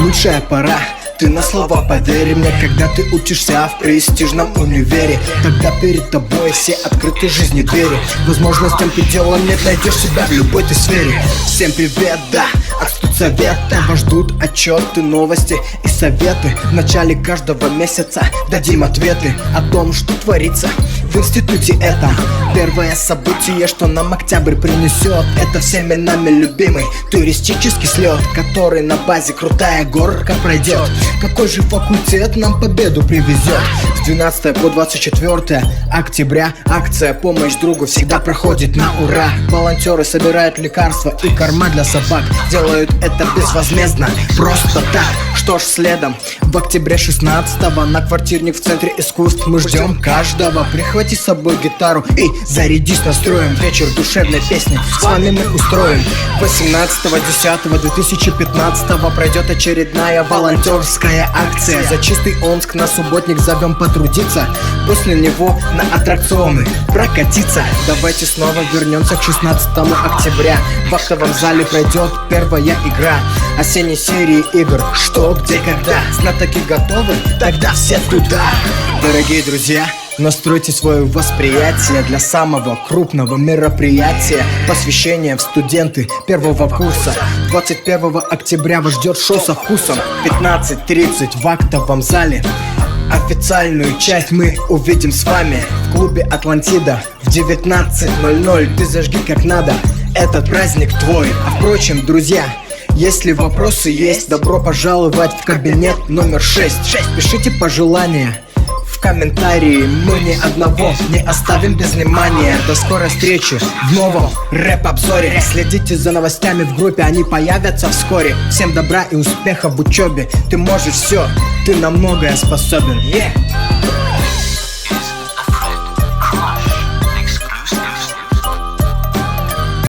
лучшая пора. Ты на слово поверь мне, когда ты учишься в престижном универе. Тогда перед тобой все открыты жизни двери. Возможностям ты дела нет, найдешь себя в любой ты сфере. Всем привет, да, Астудсовета. Вас ждут отчеты, новости и советы. В начале каждого месяца дадим ответы о том, что творится в институте этом. Первое событие, что нам октябрь принесет, это всеми нами любимый туристический слет, который на базе крутая горка пройдет. Какой же факультет нам победу привезет? С 12 по 24 октября акция «Помощь другу» всегда проходит на ура. Волонтеры собирают лекарства и корма для собак. Делают это безвозмездно, просто так. Что ж, следом в октябре 16-го на квартирник в Центре искусств мы ждем каждого. Прихвати с собой гитару и зарядись настроем. Вечер душевной песни с вами мы устроим. 18.10.2015 пройдет очередная волонтерская акция. За чистый Омск на субботник зовем потрудиться, после него на аттракционы прокатиться. Давайте снова вернемся к 16 октября. В актовом зале пройдет первая игра осенней серии игр «Что, где, когда». Знатоки готовы? Тогда все туда. Дорогие друзья, настройте свое восприятие для самого крупного мероприятия. Посвящение в студенты первого курса. 21 октября вас ждет шоу со вкусом. 15:30 в актовом зале. Официальную часть мы увидим с вами в клубе Атлантида. В 19:00 ты зажги как надо, этот праздник твой. А впрочем, друзья, если вопросы есть, добро пожаловать в кабинет номер 6. Пишите пожелания в комментарии, мы ни одного не оставим без внимания. До скорой встречи в новом рэп-обзоре. Следите за новостями в группе, они появятся вскоре. Всем добра и успехов в учебе. Ты можешь все, ты на многое способен.